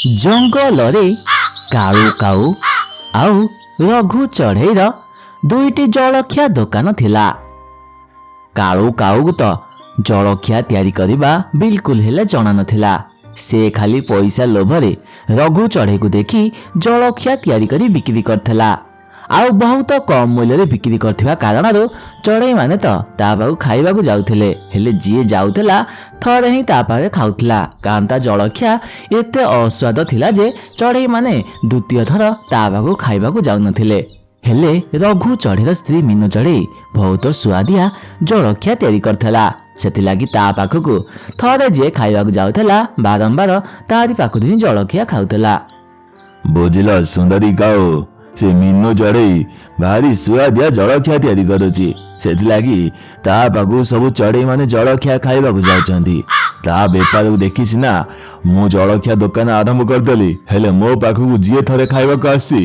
ଜଙ୍ଗଲରେ କାଳୁ କାଉ ଆଉ ରଘୁ ଚଢ଼େଇର ଦୁଇଟି ଜଳଖିଆ ଦୋକାନ ଥିଲା। କାଳୁ କାଉକୁ ତ ଜଳଖିଆ ତିଆରି କରିବା ବିଲକୁଲ ହେଲେ ଜଣା ନଥିଲା। ସେ ଖାଲି ପଇସା ଲୋଭରେ ରଘୁ ଚଢ଼େଇକୁ ଦେଖି ଜଳଖିଆ ତିଆରି କରି ବିକ୍ରି କରିଥିଲା। ଆଉ ବହୁତ କମ୍ ମୂଲ୍ୟରେ ବିକ୍ରି କରିଥିବା କାରଣରୁ ଚଢ଼େଇମାନେ ତ ତା ପାଖକୁ ଖାଇବାକୁ ଯାଉଥିଲେ। ହେଲେ ଯିଏ ଯାଉଥିଲା ଥରେ ହିଁ ତା ପାଖରେ ଖାଉଥିଲା, କାରଣ ତା ଜଳଖିଆ ଏତେ ଅସ୍ୱାଦ ଥିଲା ଯେ ଚଢ଼େଇମାନେ ଦ୍ୱିତୀୟ ଥର ତା ପାଖକୁ ଖାଇବାକୁ ଯାଉନଥିଲେ। ହେଲେ ରଘୁ ଚଢ଼େଇର ସ୍ତ୍ରୀ ମିନୁ ଚଢ଼େଇ ବହୁତ ସୁଆଦିଆ ଜଳଖିଆ ତିଆରି କରିଥିଲା। ସେଥିଲାଗି ତା ପାଖକୁ ଥରେ ଯିଏ ଖାଇବାକୁ ଯାଉଥିଲା ବାରମ୍ବାର ତାରି ପାଖରୁ ହିଁ ଜଳଖିଆ ଖାଉଥିଲା। ବୁଝିଲ ସୁନ୍ଦରୀ କାଉ, ସେ ମିନୁ ଚଢ଼େଇ ଭାରି ସୁଆଦିଆ ଜଳଖିଆ ତିଆରି କରୁଛି। ସେଥିଲାଗି ତା ପାଖକୁ ସବୁ ଚଢ଼େଇ ମାନେ ଜଳଖିଆ ଖାଇବାକୁ ଯାଉଛନ୍ତି। ତା ବେପାରକୁ ଦେଖି ସିନା ମୁଁ ଜଳଖିଆ ଦୋକାନ ଆରମ୍ଭ କରିଦେଲି, ହେଲେ ମୋ ପାଖକୁ ଯିଏ ଥରେ ଖାଇବାକୁ ଆସିଛି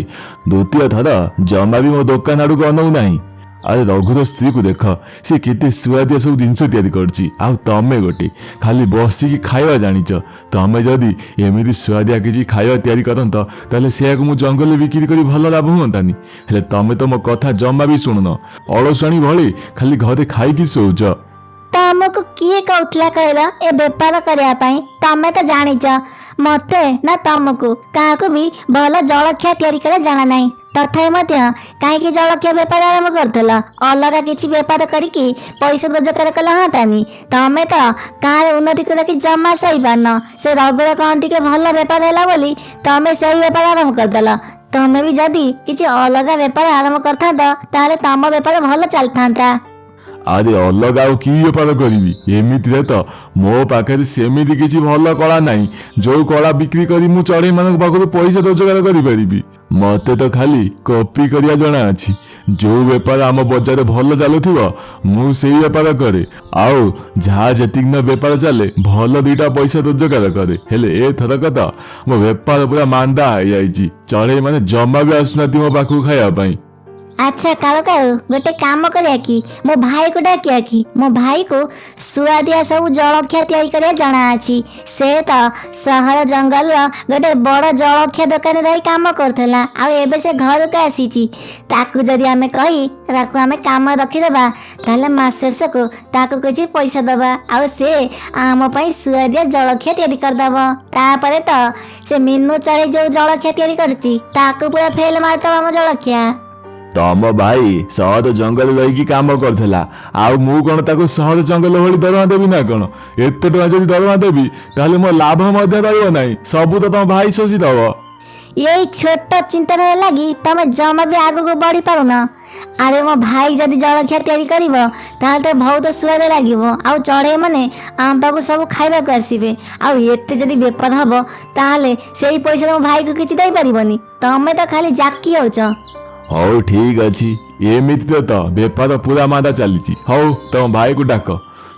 ଦ୍ୱିତୀୟ ଥର ଜମା ବି ମୋ ଦୋକାନ ଆଡ଼କୁ ଅନଉ ନାହିଁ। ଆରେ ରଘୁର ସ୍ତ୍ରୀକୁ ଦେଖ, ସେ କେତେ ସୁଆଦିଆ ସବୁ ଜିନିଷ ତିଆରି କରୁଛି, ଆଉ ତମେ ଗୋଟେ ଖାଲି ବସିକି ଖାଇବା ଜାଣିଛ। ତମେ ଯଦି ଏମିତି ସୁଆଦିଆ କିଛି ଖାଇବା ତିଆରି କରନ୍ତ ତାହେଲେ ସେୟାକୁ ମୁଁ ଜଙ୍ଗଲରେ ବିକ୍ରି କରି ଭଲ ଲାଭ ହୁଅନ୍ତାନି। ହେଲେ ତମେ ତ ମୋ କଥା ଜମା ବି ଶୁଣୁନ, ଅଳସୁଆଣୀ ଭଳି ଖାଲି ଘରେ ଖାଇକି ଶୋଉଛ। ତମକୁ କିଏ କହୁଥିଲା କହିଲ ଏ ବେପାର କରିବା ପାଇଁ? ତମେ ତ ଜାଣିଛ ମତେ ନା ତମକୁ କାହାକୁ ବି ଭଲ ଜଳଖିଆ ତିଆରି କରିବା ଜଣା ନାହିଁ। ତଥାପି ମଧ୍ୟ କାହିଁକି ଜଳଖିଆ ବେପାର ଆରମ୍ଭ କରୁଥିଲ? ଅଲଗା କିଛି ବେପାର କରିକି ପଇସା ରୋଜଗାର କଲେ ହୁଅନ୍ତାନି। ତମେ ତ କାହାର ଉନ୍ନତିକୁ ଦେଖି ଜମା ସହିପାରୁନ। ସେ ରଘୁର କ'ଣ ଟିକେ ଭଲ ବେପାର ହେଲା ବୋଲି ତମେ ସେଇ ବେପାର ଆରମ୍ଭ କରିଦେଲ। ତମେ ବି ଯଦି କିଛି ଅଲଗା ବେପାର ଆରମ୍ଭ କରିଥାନ୍ତ ତାହେଲେ ତମ ବେପାର ଭଲ ଚାଲିଥାନ୍ତା। ଆରେ ଅଲଗା ଆଉ କି ବେପାର କରିବି? ଏମିତିରେ ତ ମୋ ପାଖରେ ସେମିତି କିଛି ଭଲ କଳା ନାହିଁ ଯୋଉ କଳା ବିକ୍ରି କରି ମୁଁ ଚଢ଼େଇ ମାନଙ୍କ ପାଖରୁ ପଇସା ରୋଜଗାର କରିପାରିବି। ମତେ ତ ଖାଲି କପି କରିବା ଜଣା ଅଛି। ଯୋଉ ବେପାର ଆମ ବଜାରରେ ଭଲ ଚାଲୁଥିବ ମୁଁ ସେଇ ବେପାର କରେ, ଆଉ ଯାହା ଯେତିକି ନା ବେପାର ଚାଲେ ଭଲ ଦିଟା ପଇସା ରୋଜଗାର କରେ। ହେଲେ ଏଥରକ ତ ମୋ ବେପାର ପୁରା ମାନ୍ଦା ହେଇଯାଇଛି। ଚଢ଼େଇ ମାନେ ଜମା ବି ଆସୁନାହାନ୍ତି ମୋ ପାଖକୁ ଖାଇବା ପାଇଁ। ଆଚ୍ଛା କାଳୁ କାଉ, ଗୋଟେ କାମ କରିବା କି, ମୋ ଭାଇକୁ ଡାକିବା କି? ମୋ ଭାଇକୁ ସୁଆଦିଆ ସବୁ ଜଳଖିଆ ତିଆରି କରିବା ଜଣା ଅଛି। ସେ ତ ସହର ଜଙ୍ଗଲର ଗୋଟେ ବଡ଼ ଜଳଖିଆ ଦୋକାନରେ ରହି କାମ କରୁଥିଲା, ଆଉ ଏବେ ସେ ଘରକୁ ଆସିଛି। ତାକୁ ଯଦି ଆମେ କହି ତାକୁ ଆମେ କାମ ରଖିଦେବା ତାହେଲେ ମାସ ଶେଷକୁ ତାକୁ କିଛି ପଇସା ଦେବା, ଆଉ ସେ ଆମ ପାଇଁ ସୁଆଦିଆ ଜଳଖିଆ ତିଆରି କରିଦେବ। ତାପରେ ତ ସେ ମିନୁ ଚଢ଼େଇ ଯୋଉ ଜଳଖିଆ ତିଆରି କରୁଛି ତାକୁ ପୁରା ଫେଲ ମାରିଦେବ ଆମ ଜଳଖିଆ। ତମ ଭାଇ ସହର ଜଙ୍ଗଲ ରହିକି କାମ କରୁଥିଲା, ଆଉ ମୁଁ କଣ ତାକୁ ସହର ଜଙ୍ଗଲ ଭଳି ଦରମା ଦେବି ନା କଣ? ଏତେ ଟଙ୍କା ଯଦି ଦରମା ଦେବି ତାହେଲେ ମୋ ଲାଭ ମଧ୍ୟ ରହିବ ନାହିଁ, ସବୁ ତ ତମ ଭାଇ ଶୋଷିଦବ। ଏଇ ଛୋଟ ଚିନ୍ତାଧାରା ଲାଗି ତମେ ଜମା ବି ଆଗକୁ ବଢି ପାରୁନ। ଆରେ ମୋ ଭାଇ ଯଦି ଜଳଖିଆ ତିଆରି କରିବ ତାହେଲେ ତ ବହୁତ ସୁଆଦ ଲାଗିବ, ଆଉ ଚଢ଼େଇ ମାନେ ଆମ ପାଖକୁ ସବୁ ଖାଇବାକୁ ଆସିବେ। ଆଉ ଏତେ ଯଦି ବେପାର ହବ ତାହେଲେ ସେଇ ପଇସା ମୋ ଭାଇକୁ କିଛି ଦେଇପାରିବନି। ତମେ ତ ଖାଲି ଜାକି ହଉଛ। ହଉ ଠିକ ଅଛି, ଏମିତିରେ ତ ବେପାର ପୁରା ମାନ୍ଦା ଚାଲିଛି। ହଉ ତମ ଭାଇକୁ ଡାକ,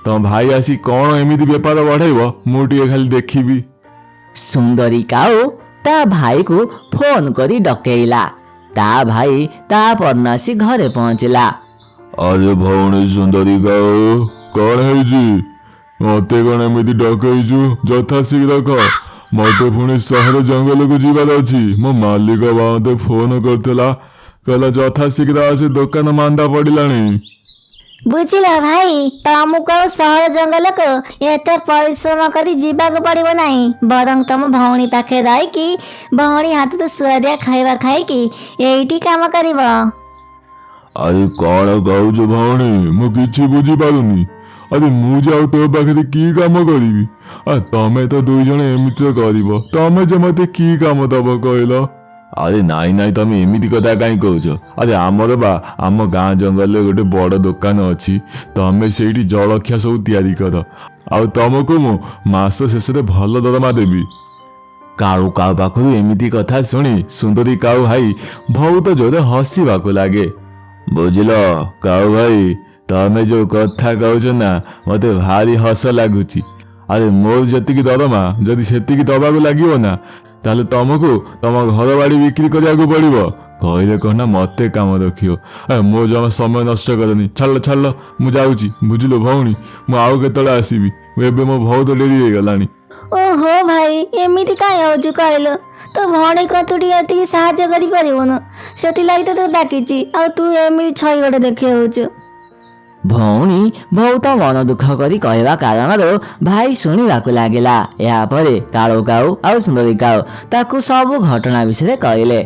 ତମ ଭାଇ ଆସି କଣ ଏମିତି ବେପାର ବଢେଇବ ମୁଁ ଟିକେ ଖାଲି ଦେଖିବି। ସୁନ୍ଦରୀ କାଉ ତା ଭାଇକୁ ଫୋନ କରି ଡକେଇଲା। ତା ଭାଇ ତା ପରଦିନ ଆସି ଘରେ ପହଞ୍ଚିଲା। ଆରେ ଭଉଣୀ ସୁନ୍ଦରୀ କାଉ, କଣ ହେଇଛି? ମତେ କଣ ଏମିତି ଡକେଇଛୁ? ଯଥା ଶୀଘ୍ର କହ, ମତେ ପୁଣି ସହର ଜଙ୍ଗଲକୁ ଯିବାର ଅଛି। ମୋ ମାଲିକ ବା ମତେ ଫୋନ କରିଥିଲା, କହିଲା ଯଥା ଶୀଘ୍ର ଆସି ଦୋକାନ ମାନ୍ଦା ପଡ଼ିଲାଣି। ବୁଝିଲ ଭାଇ, ତମକୁ ଆଉ ସହର ଜଙ୍ଗଲକୁ ଏତେ ପରିଶ୍ରମ କରି ଯିବାକୁ ପଡ଼ିବ ନାହିଁ। ବରଂ ତମ ଭଉଣୀ ପାଖରେ ରହିକି ଭଉଣୀ ହାତରୁ ସୁଆଦିଆ ଖାଇବା ଖାଇକି ଏଇଠି କାମ କରିବ। ଆରେ କଣ କହୁଛୁ ଭଉଣୀ? ମୁଁ କିଛି ବୁଝିପାରୁନି। ଆରେ ମୁଁ ଯେ ଆଉ ତୋ ପାଖରେ କି କାମ କରିବି? ତମେ ତ ଦୁଇ ଜଣ ଏମିତି କରିବ, ତମେ ଯେ ମତେ କି କାମ ଦବ କହିଲ? ଆରେ ନାଇଁ ନାଇଁ, ତମେ ଏମିତି କଥା କାହିଁ କହୁଛ? ଆରେ ଆମର ବା ଆମ ଗାଁ ଜଙ୍ଗଲରେ ଗୋଟେ ବଡ଼ ଦୋକାନ ଅଛି, ତମେ ସେଇଠି ଜଳଖିଆ ସବୁ ତିଆରି କର, ଆଉ ତମକୁ ମୁଁ ମାସ ଶେଷରେ ଭଲ ଦରମା ଦେବି। କାଳୁ କାଉ ପାଖରୁ ଏମିତି କଥା ଶୁଣି ସୁନ୍ଦରୀ କାଉ ଭାଇ ବହୁତ ଜୋରେ ହସିବାକୁ ଲାଗେ। ବୁଝିଲ କାଉ ଭାଇ, ତମେ ଯୋଉ କଥା କହୁଛ ନା ମତେ ଭାରି ହସ ଲାଗୁଛି। ଆରେ ମୋର ଯେତିକି ଦରମା ଯଦି ସେତିକି ଦବାକୁ ଲାଗିବ ନା ତାହେଲେ ତମକୁ ତମ ଘର ବାଡ଼ି ବିକ୍ରି କରିବାକୁ ପଡ଼ିବ। କହିଲେ କହ ନା ମତେ କାମ ରଖିବ। ମୋ ଜମା ସମୟ ନଷ୍ଟ କରନି। ଛାଡ଼ ମୁଁ ଯାଉଛି। ବୁଝିଲ ଭଉଣୀ, ମୁଁ ଆଉ କେତେବେଳେ ଆସିବି, ଏବେ ମୋ ବହୁତ ଡେରି ହେଇଗଲାଣି। ଓହୋ ଭାଇ ଏମିତି କାଇଁ ହଉଛୁ କହିଲୁ? ତୋ ଭଉଣୀ ତୁ ଟିକେ ଏତିକି ସାହାଯ୍ୟ କରିପାରିବୁନୁ? ସେଥିଲାଗି ତତେ ଡାକିଛି, ଆଉ ତୁ ଏମିତି ଛଇ ଗୋଟେ ଦେଖେଇଉଛୁ। ଭଉଣୀ ବହୁତ ମନ ଦୁଃଖ କରି କହିବା କାରଣରୁ ଭାଇ ଶୁଣିବାକୁ ଲାଗିଲା। ଏହାପରେ କାଳୁ କାଉ ଆଉ ସୁନ୍ଦରୀ କାଉ ତାକୁ ସବୁ ଘଟଣା ବିଷୟରେ କହିଲେ।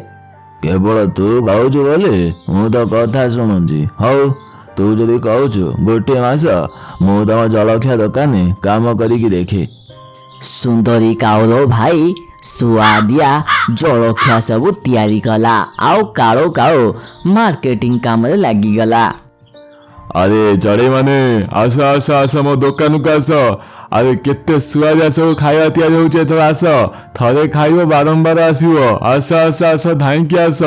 କେବଳ ତୁ କହୁଛୁ ବୋଲି ମୁଁ ତ କଥା ଶୁଣୁଛି। ହଉ ତୁ ଯଦି କହୁଛୁ ଗୋଟିଏ ମାସ ମୁଁ ତମ ଜଳଖିଆ ଦୋକାନରେ କାମ କରିକି ଦେଖେ। ସୁନ୍ଦରୀ କାଉର ଭାଇ ସୁଆଦିଆ ଜଳଖିଆ ସବୁ ତିଆରି କଲା ଆଉ କାଳୁ କାଉ ମାର୍କେଟିଂ କାମରେ ଲାଗିଗଲା। ଆରେ ଚଢ଼େଇ ମାନେ ଆସ ଆସ ଆସ ମୋ ଦୋକାନକୁ ଆସ। ଆରେ କେତେ ସୁଆଦିଆ ସବୁ ଖାଇବା ତିଆରି ହଉଛି, ଏଥର ଆସ। ଥରେ ଖାଇବ ବାରମ୍ବାର ଆସିବ। ଆସ ଆସ ଆସ ଧାଇଁକି ଆସ।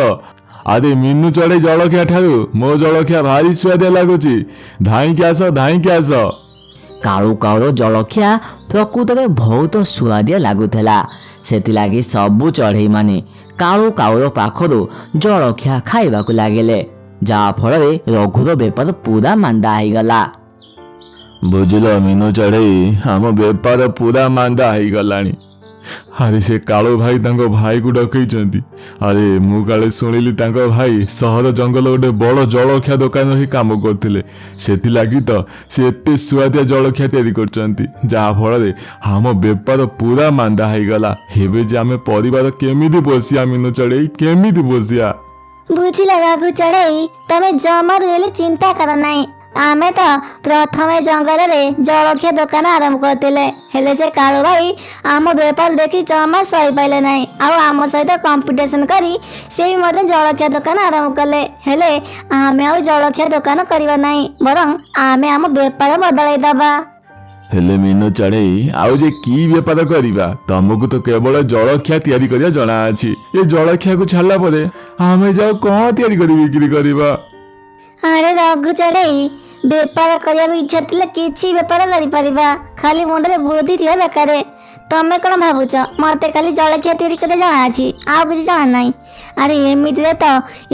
ଆରେ ମିନୁ ଚଢ଼େଇ ଜଳଖିଆ ଠାରୁ ମୋ ଜଳଖିଆ ଭାରି ସୁଆଦିଆ ଲାଗୁଛି। ଧାଇଁକି ଆସ ଧାଇଁକି ଆସ। କାଳୁ କାଉର ଜଳଖିଆ ପ୍ରକୃତରେ ବହୁତ ସୁଆଦିଆ ଲାଗୁଥିଲା। ସେଥିଲାଗି ସବୁ ଚଢ଼େଇମାନେ କାଳୁ କାଉର ପାଖରୁ ଜଳଖିଆ ଖାଇବାକୁ ଲାଗିଲେ, ଯାହାଫଳରେ ରଘୁର ବେପାର ପୁରା ମାନ୍ଦା ହେଇଗଲା। ବୁଝିଲ ମିନୁ ଚଢ଼େଇ, ଆମ ବେପାର ପୁରା ମାନ୍ଦା ହେଇଗଲାଣି। ଆରେ ସେ କାଳୁ ଭାଇ ତାଙ୍କ ଭାଇକୁ ଡକେଇଛନ୍ତି। ଆରେ ମୁଁ କାଳେ ଶୁଣିଲି ତାଙ୍କ ଭାଇ ସହର ଜଙ୍ଗଲ ଗୋଟେ ବଡ଼ ଜଳଖିଆ ଦୋକାନରେ ହିଁ କାମ କରୁଥିଲେ। ସେଥିଲାଗି ତ ସେ ଏତେ ସୁଆଦିଆ ଜଳଖିଆ ତିଆରି କରୁଛନ୍ତି, ଯାହାଫଳରେ ଆମ ବେପାର ପୁରା ମାନ୍ଦା ହେଇଗଲା। ଏବେ ଯେ ଆମେ ପରିବାର କେମିତି ବସିବା ମିନୁ ଚଢ଼େଇ, କେମିତି ବସିବା? ବୁଝିଲ ରଘୁ ଚଢ଼େଇ, ତମେ ଜମାରୁ ହେଲେ ଚିନ୍ତା କର ନାହିଁ। ଆମେ ତ ପ୍ରଥମେ ଜଙ୍ଗଲରେ ଜଳଖିଆ ଦୋକାନ ଆରମ୍ଭ କରିଥିଲେ, ହେଲେ ସେ କାଳୁ ଭାଇ ଆମ ବେପାର ଦେଖି ଜମା ସହିପାରିଲେ ନାହିଁ, ଆଉ ଆମ ସହିତ କମ୍ପିଟିସନ କରି ସେ ମଧ୍ୟ ଜଳଖିଆ ଦୋକାନ ଆରମ୍ଭ କଲେ। ହେଲେ ଆମେ ଆଉ ଜଳଖିଆ ଦୋକାନ କରିବା ନାହିଁ, ବରଂ ଆମେ ଆମ ବେପାର ବଦଳାଇ ଦେବା। ହେଲେ ମିନୁ ଚଢ଼େଇ, ଆଉ ଯେ କି ବେପାର କରିବା? ତମକୁ ତ କେବଳ ଜଳଖିଆ ତିଆରି କରିବା ଜଣା ଅଛି। ଏ ଜଳଖିଆକୁ ଛାଡ଼ିଲା ପରେ ଆମେ ଯାଉ କ'ଣ ତିଆରି କରି ବିକ୍ରି କରିବା? ଆରେ ରଘୁ ଚଢ଼େଇ, ବେପାର କରିବାକୁ ଇଚ୍ଛା ଥିଲେ କିଛି ବେପାର କରିପାରିବା, ଖାଲି ମୁଣ୍ଡରେ ବୁଦ୍ଧି ଥିବା ଦରକାର। ତମେ କ'ଣ ଭାବୁଛ ମତେ ଖାଲି ଜଳଖିଆ ତିଆରି କରିବା ଜଣା ଅଛି, ଆଉ କିଛି ଜଣା ନାହିଁ? ଆରେ ଏମିତିରେ ତ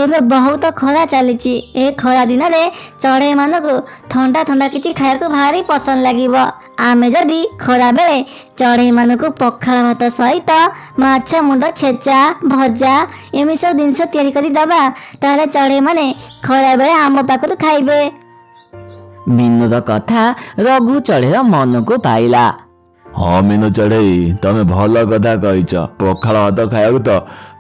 ଏବେ ବହୁତ ଖରା ଚାଲିଛି। ଏ ଖରା ଦିନରେ ଚଢ଼େଇମାନଙ୍କୁ ଥଣ୍ଡା ଥଣ୍ଡା କିଛି ଖାଇବାକୁ ଭାରି ପସନ୍ଦ ଲାଗିବ। ଆମେ ଯଦି ଖରାବେଳେ ଚଢ଼େଇମାନଙ୍କୁ ପଖାଳ ଭାତ ସହିତ ମାଛ ମୁଣ୍ଡ ଛେଚା, ଭଜା ଏମିତି ସବୁ ଜିନିଷ ତିଆରି କରି ଦେବା, ତାହେଲେ ଚଢ଼େଇମାନେ ଖରାବେଳେ ଆମ ପାଖରୁ ଖାଇବେ। ମିନୁର କଥା ରଘୁ ଚଢ଼େଇର ମନକୁ ପାଇଲା। ହଁ ମିନୁ ଚଢ଼େଇ, ତମେ ଭଲ କଥା କହିଛ। ପଖାଳ ଭାତ ଖାଇବାକୁ ତ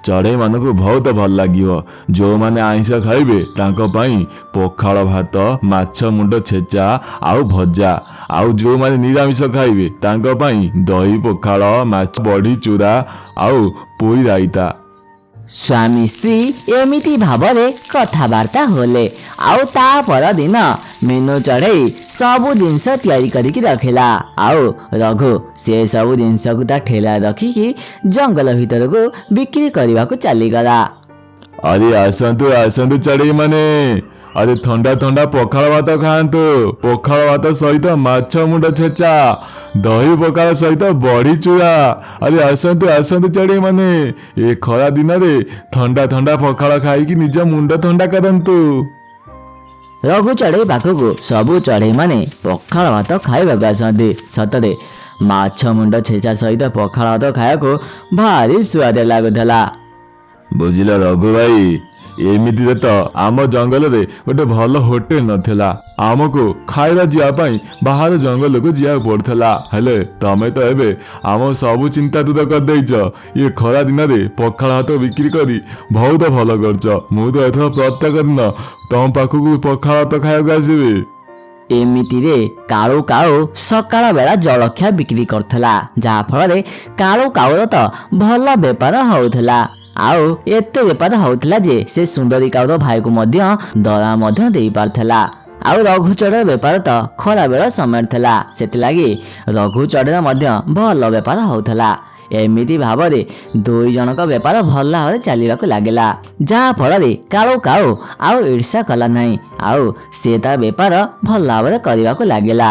ଚଢ଼େଇ ମାନଙ୍କୁ ବହୁତ ଭଲ ଲାଗିବ। ଯେଉଁମାନେ ଆଇଁଷ ଖାଇବେ ତାଙ୍କ ପାଇଁ ପଖାଳ ଭାତ, ମାଛ ମୁଣ୍ଡ ଛେଚା ଆଉ ଭଜା, ଆଉ ଯେଉଁମାନେ ନିରାମିଷ ଖାଇବେ ତାଙ୍କ ପାଇଁ ଦହି ପଖାଳ, ମାଛ ବଢ଼ି ଚୁରା ଆଉ ପୋଇ ରାଇତା। ସ୍ୱାମୀ ସ୍ତ୍ରୀ ଏମିତି ଭାବରେ କଥାବାର୍ତ୍ତା ହେଲେ, ଆଉ ତା ପରଦିନ ମିନୁ ଚଢ଼େଇ ସବୁ ଜିନିଷ ତିଆରି କରିକି ରଖିଲା, ଆଉ ରଘୁ ସେ ସବୁ ଜିନିଷକୁ ତା ଠେଲାରେ ରଖିକି ଜଙ୍ଗଲ ଭିତରକୁ ବିକ୍ରି କରିବାକୁ ଚାଲିଗଲା। ଆରେ ଆସନ୍ତୁ ଆସନ୍ତୁ ଚଢ଼େଇ ମାନେ, ଆରେ ଥଣ୍ଡା ଥଣ୍ଡା ପଖାଳ ଭାତ ଖାଆନ୍ତୁ। ପଖାଳ ଭାତ ସହିତ ମାଛ ମୁଣ୍ଡ ଛେଚା, ଦହି ପଖାଳ ସହିତ ବଢ଼ି ଚୁରା। ଆରେ ଆସନ୍ତୁ ଆସନ୍ତୁ ଚଢ଼େଇ ମାନେ, ଏ ଖରା ଦିନରେ ଥଣ୍ଡା ଥଣ୍ଡା ପଖାଳ ଖାଇକି ନିଜ ମୁଣ୍ଡ ଥଣ୍ଡା କରନ୍ତୁ। ରଘୁ ଚଢ଼େଇ ପାଖକୁ ସବୁ ଚଢ଼େଇମାନେ ପଖାଳ ଭାତ ଖାଇବାକୁ ଆସନ୍ତି। ସତରେ ମାଛ ମୁଣ୍ଡ ଛେଚା ସହିତ ପଖାଳ ଭାତ ଖାଇବାକୁ ଭାରି ସୁଆଦ ଲାଗୁଥିଲା। ବୁଝିଲ ରଘୁ ଭାଇ, ଏମିତିରେ ତ ଆମ ଜଙ୍ଗଲରେ ଗୋଟେ ଭଲ ହୋଟେଲ ନଥିଲା। ଆମକୁ ଖାଇବା ଯିବା ପାଇଁ ବାହାର ଜଙ୍ଗଲକୁ ଯିବାକୁ ପଡୁଥିଲା। ହେଲେ ତମେ ତ ଏବେ ଆମ ସବୁ ଚିନ୍ତା ଦୂର କରିଦେଇଛ। ଇଏ ଖରା ଦିନରେ ପଖାଳ ଭାତ ବିକ୍ରି କରି ବହୁତ ଭଲ କରୁଛ। ମୁଁ ତ ଏଥର ପ୍ରତ୍ୟେକ ଦିନ ତମ ପାଖକୁ ପଖାଳ ଭାତ ଖାଇବାକୁ ଆସିବି। ଏମିତିରେ କାଳୁ କାଉ ସକାଳ ବେଳା ଜଳଖିଆ ବିକ୍ରି କରୁଥିଲା, ଯାହାଫଳରେ କାଳୁ କାଉର ତ ଭଲ ବେପାର ହଉଥିଲା। ଆଉ ଏତେ ବେପାର ହଉଥିଲା ଯେ ସେ ସୁନ୍ଦରୀ କାଉର ଭାଇକୁ ମଧ୍ୟ ଦରା ମଧ୍ୟ ଦେଇପାରୁଥିଲା। ଆଉ ରଘୁ ଚଢ଼େଇର ବେପାର ତ ଖରାବେଳ ସମୟ ଥିଲା, ସେଥିଲାଗି ରଘୁ ଚଢ଼େଇର ମଧ୍ୟ ଭଲ ବେପାର ହଉଥିଲା। ଏମିତି ଭାବରେ ଦୁଇ ଜଣଙ୍କ ବେପାର ଭଲ ଭାବରେ ଚାଲିବାକୁ ଲାଗିଲା, ଯାହାଫଳରେ କାଳୁ କାଉ ଆଉ ଈର୍ଷା କଲା ନାହିଁ, ଆଉ ସେ ତା ବେପାର ଭଲ ଭାବରେ କରିବାକୁ ଲାଗିଲା।